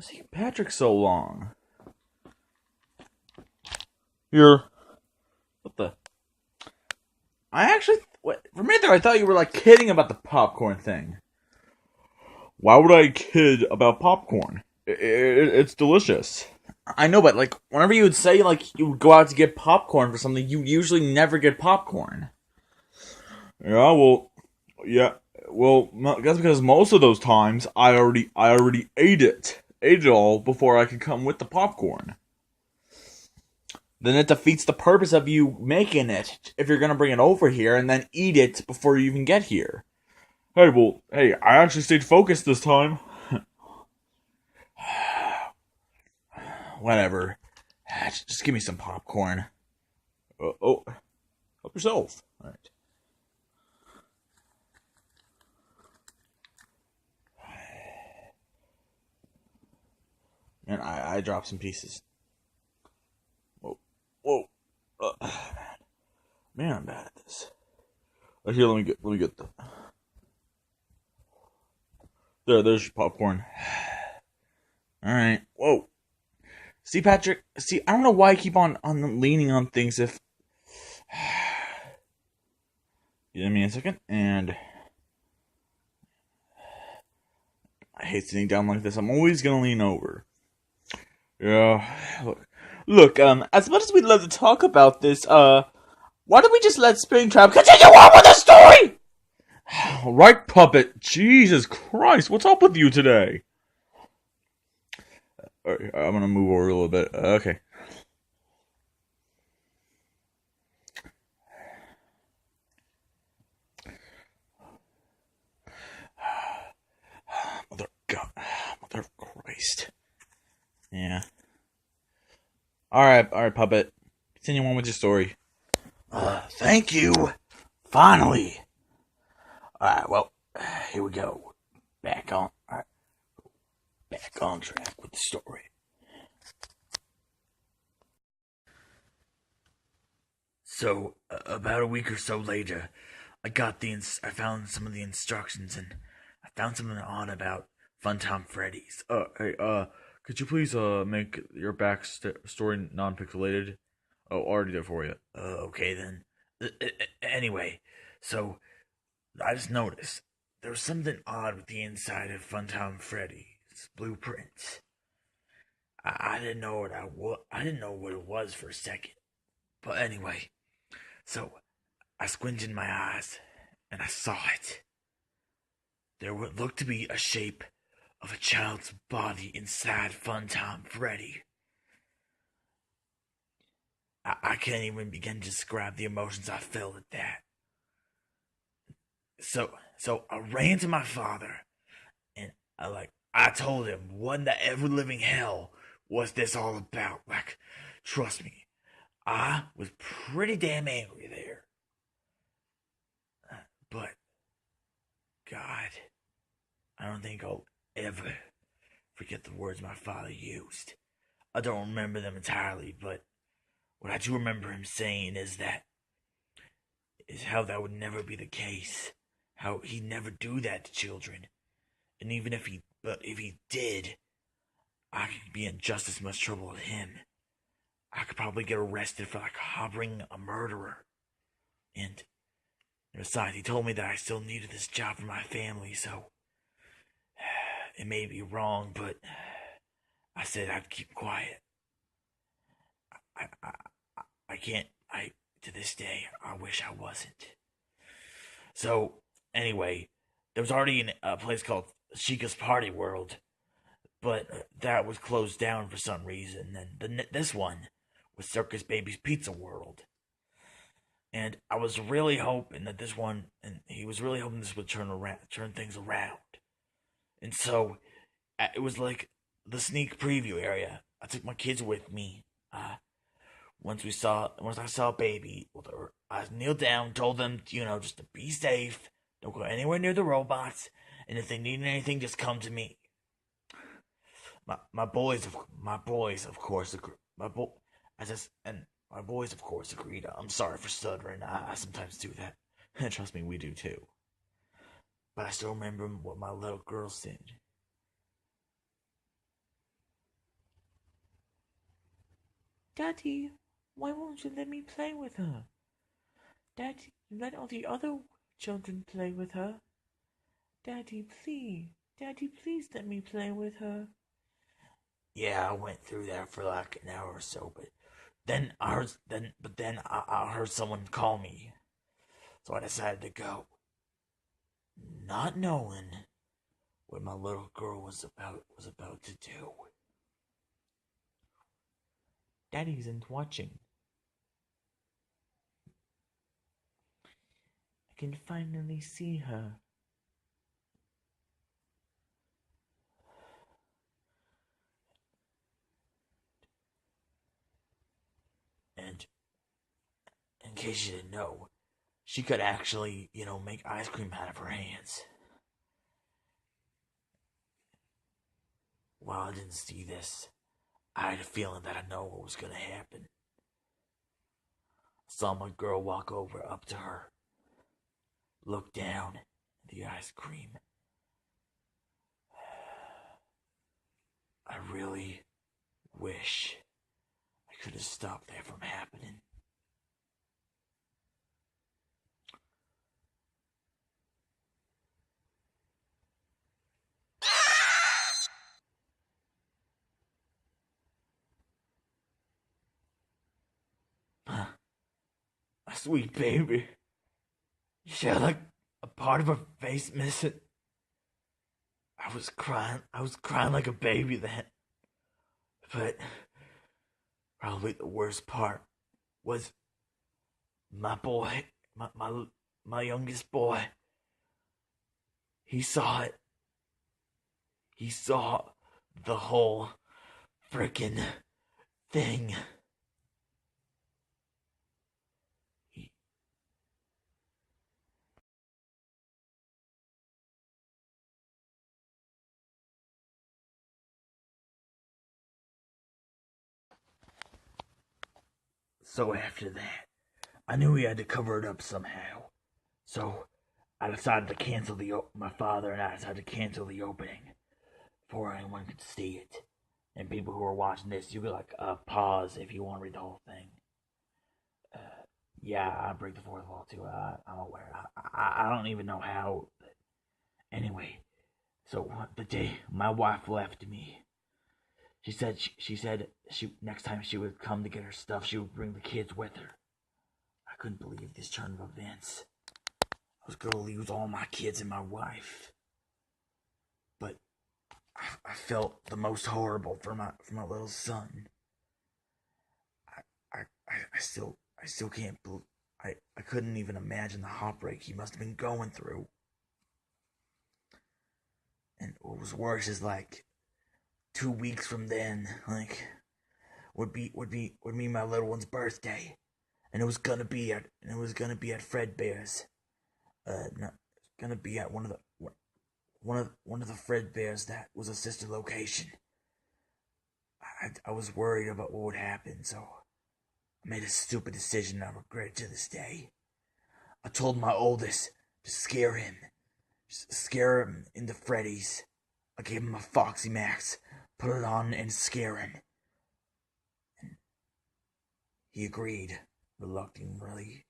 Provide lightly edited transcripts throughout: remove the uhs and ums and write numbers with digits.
What's taking Patrick so long? Here. What the? I actually, for a minute there, I thought you were like kidding about the popcorn thing. Why would I kid about popcorn? It's delicious. I know, but like, whenever you would say like you would go out to get popcorn for something, you usually never get popcorn. Yeah, well, yeah, well, that's because most of those times I already ate it all before I could come with the popcorn. Then it defeats the purpose of you making it if you're gonna bring it over here and then eat it before you even get here. Hey, I actually stayed focused this time. Whatever. Just give me some popcorn. Oh, help yourself. All right. And I dropped some pieces. Whoa. Man, I'm bad at this. Here, let me get the. There's your popcorn. All right. Whoa. See, Patrick. See, I don't know why I keep on leaning on things. If give me a second, and I hate sitting down like this. I'm always gonna lean over. Yeah. Look. As much as we'd love to talk about this, why don't we just let Springtrap continue on with the story? All right, puppet. Jesus Christ, what's up with you today? All right, I'm gonna move over a little bit. Okay. Mother of Christ. Yeah. All right, puppet. Continue on with your story. Thank you. Finally. All right. Well, here we go. Back on track with the story. So, about a week or so later, I found some of the instructions, and I found something odd about Funtime Freddy's. Hey, could you please make your story non-pixelated? Oh, already there for you. Okay then. Anyway, so I just noticed there was something odd with the inside of Funtime Freddy's blueprint. I didn't know I didn't know what it was for a second. But anyway, so I squinted my eyes and I saw it. There would look to be a shape of a child's body inside Funtime Freddy. I can't even begin to describe the emotions I felt at that. So I ran to my father and I told him what in the ever living hell was this all about. Like, trust me, I was pretty damn angry there. But God, I don't think I'll ever forget the words my father used. I don't remember them entirely, but what I do remember him saying is how that would never be the case. How he'd never do that to children. And even if he did, I could be in just as much trouble as him. I could probably get arrested for like harboring a murderer. And besides, he told me that I still needed this job for my family, so it may be wrong, but I said I'd keep quiet. I, I, I can't. To this day, I wish I wasn't. So anyway, there was already a place called Chica's Party World, but that was closed down for some reason. And this one was Circus Baby's Pizza World. And I was really hoping that this one, and he was really hoping this would turn things around. And so it was like the sneak preview area. I took my kids with me. Once I saw Baby, I kneeled down, told them, just to be safe, don't go anywhere near the robots, and if they need anything, just come to me. My boys, of course, agree. My boys, of course, agreed. I'm sorry for stuttering. I sometimes do that. Trust me, we do too. But I still remember what my little girl said. Daddy, why won't you let me play with her? Daddy, let all the other children play with her. Daddy, please. Daddy, please let me play with her. Yeah, I went through that for like an hour or so, but then I heard someone call me, so I decided to go, not knowing what my little girl was about to do. Daddy isn't watching. I can finally see her. And in case you didn't know, she could actually, make ice cream out of her hands. While I didn't see this, I had a feeling that I know what was going to happen. I saw my girl walk over up to her, look down at the ice cream. I really wish I could have stopped that from happening. My sweet baby. She had like a part of her face missing. I was crying like a baby then. But probably the worst part was my boy, my youngest boy. He saw it. He saw the whole frickin' thing. So after that, I knew he had to cover it up somehow. So I decided to cancel my father and I decided to cancel the opening before anyone could see it. And people who are watching this, you could pause if you want to read the whole thing. Yeah, I break the fourth wall too. I'm aware. I don't even know how. Anyway, so the day my wife left me, she next time she would come to get her stuff, she would bring the kids with her. I couldn't believe this turn of events. I was gonna lose all my kids and my wife, but I felt the most horrible for my little son. I still can't believe. I couldn't even imagine the heartbreak he must have been going through. And what was worse is 2 weeks from then, would be my little one's birthday, and it was gonna be at Fredbear's. Not gonna be at one of the Fredbear's that was a sister location. I was worried about what would happen, so I made a stupid decision I regret to this day. I told my oldest to scare him into Freddy's. I gave him a Foxy Max, put it on and scare him. And he agreed, reluctantly.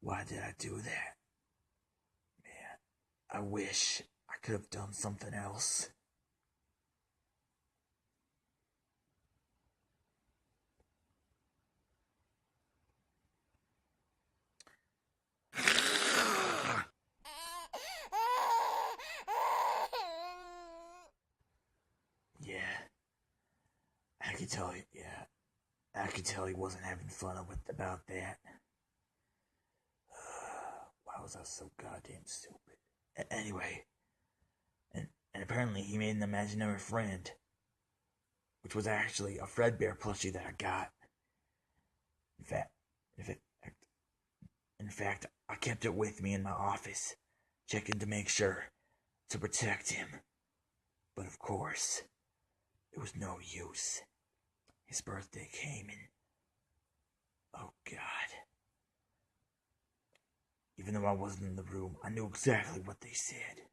Why did I do that? Man, I wish I could have done something else. Yeah, I could tell you. Yeah, I could tell he wasn't having fun about that. Why was I so goddamn stupid? Anyway, and apparently he made an imaginary friend, which was actually a Fredbear plushie that I got. In fact, I kept it with me in my office, checking to make sure to protect him. But of course, it was no use. His birthday came and oh God. Even though I wasn't in the room, I knew exactly what they said.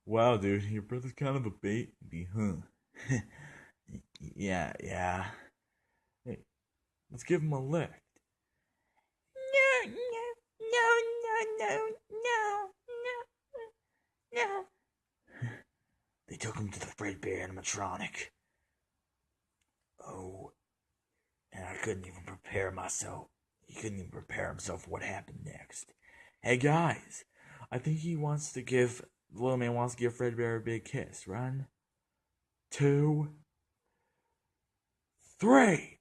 Wow, dude, your brother's kind of a baby, huh? Yeah. Hey, let's give him a lift. No. They took him to the Fredbear animatronic. Oh, and I couldn't even prepare myself. He couldn't even prepare himself for what happened next. Hey guys, I think the little man wants to give Fredbear a big kiss. 1, 2, 3.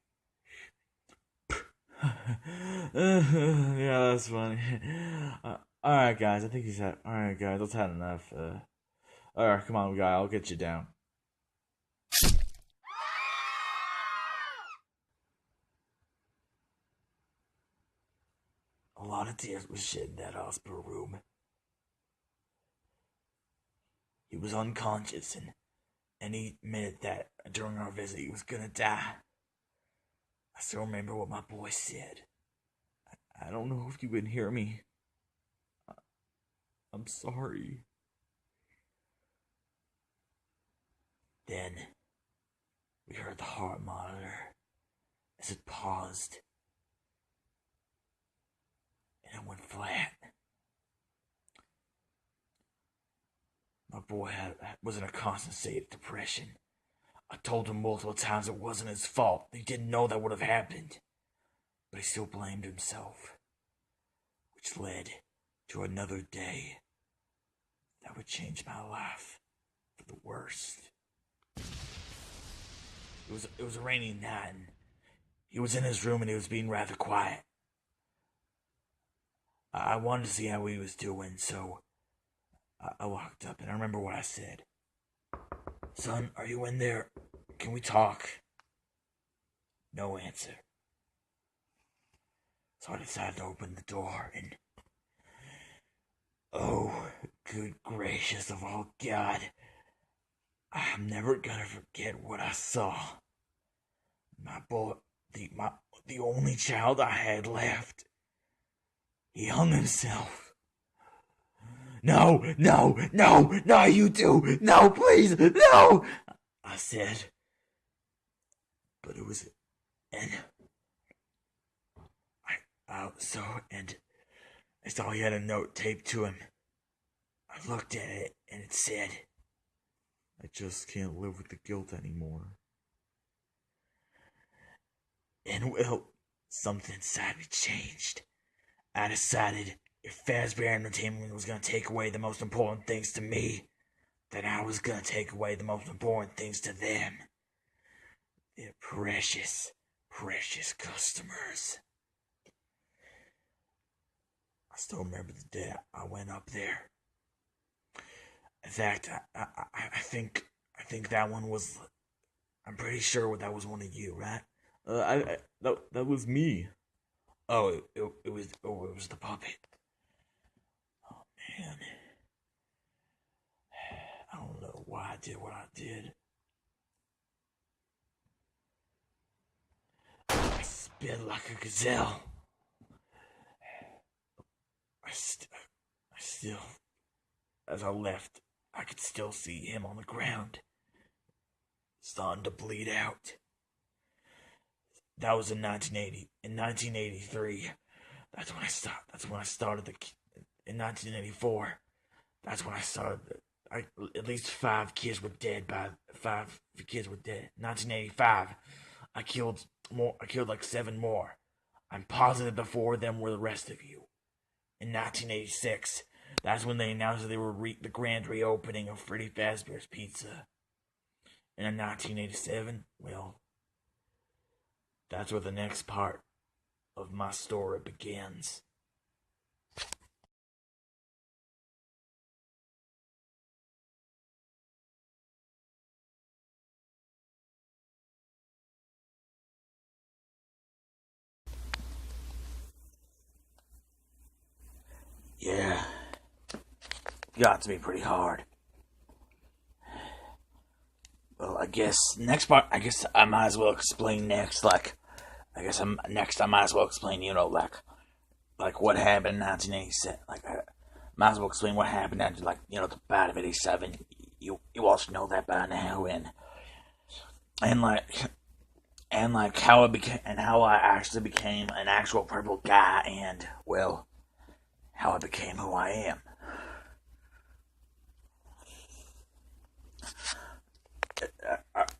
Yeah, that's funny. Alright, guys, I think he's had. Alright, guys, that's had enough. Alright, come on, guy, I'll get you down. A lot of tears were shed in that hospital room. He was unconscious, and he admitted that during our visit he was gonna die. I still remember what my boy said. I don't know if you can hear me. I'm sorry. Then we heard the heart monitor as it paused, and it went flat. My boy was in a constant state of depression. I told him multiple times it wasn't his fault. He didn't know that would have happened. But he still blamed himself, which led to another day that would change my life for the worst. It was a rainy night, and he was in his room and he was being rather quiet. I wanted to see how he was doing, so I walked up and I remember what I said. Son, are you in there? Can we talk? No answer. So I decided to open the door and... Oh, good gracious of all God. I'm never gonna forget what I saw. My boy, the only child I had left. He hung himself. No, you two. No, please, no, I said. But it was... And... I saw he had a note taped to him. I looked at it, and it said, I just can't live with the guilt anymore. And well, something inside me changed. I decided if Fazbear Entertainment was going to take away the most important things to me, then I was going to take away the most important things to them. Their precious, precious customers. I still remember the day I went up there. In fact, I think that one was... I'm pretty sure that was one of you, right? That was me. Oh, it was the puppet. Oh man, I don't know why I did what I did. I spit like a gazelle. I still, as I left, I could still see him on the ground, starting to bleed out. That was in 1980. In 1983, that's when I stopped. That's when I started in 1984. That's when I started. At least 5 kids were dead. 5 kids were dead. 1985, I killed more. I killed like 7 more. I'm positive the 4 of them were the rest of you. In 1986, that's when they announced that they were the grand reopening of Freddy Fazbear's Pizza. And in 1987, well, that's where the next part of my story begins. Yeah, got to be pretty hard. Well, I guess next part, I guess I might as well explain next. I might as well explain, like what happened in 1987. I might as well explain what happened after, the Battle of '87. You all should know that by now. And and like how I actually became an actual purple guy, and well, how I became who I am.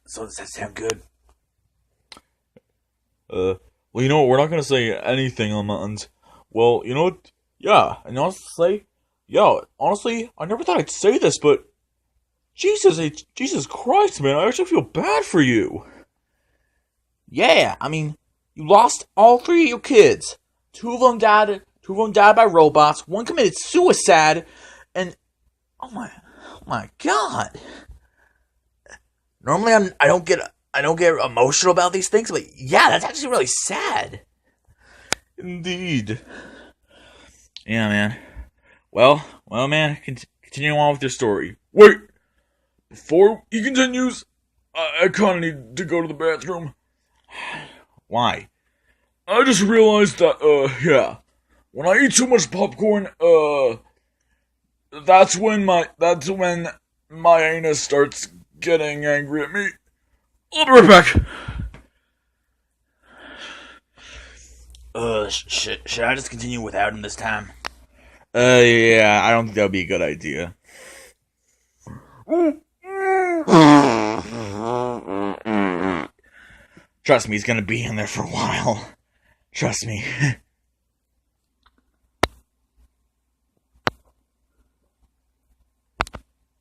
So does that sound good? Well, you know what? We're not gonna say anything on that end. Well, you know what? Yeah, and honestly, I never thought I'd say this, but Jesus Christ, man, I actually feel bad for you. Yeah, I mean, you lost all three of your kids. Two of them died. Two of them died by robots. One committed suicide, and oh my God. Normally, I don't get emotional about these things, but yeah, that's actually really sad. Indeed. Yeah, man. Well, man. Continue on with your story. Wait, before he continues, I kind of need to go to the bathroom. Why? I just realized that, yeah, when I eat too much popcorn, that's when my anus starts getting angry at me. I'll be right back. Should I just continue without him this time? Yeah, I don't think that would be a good idea. Trust me, he's gonna be in there for a while. Trust me.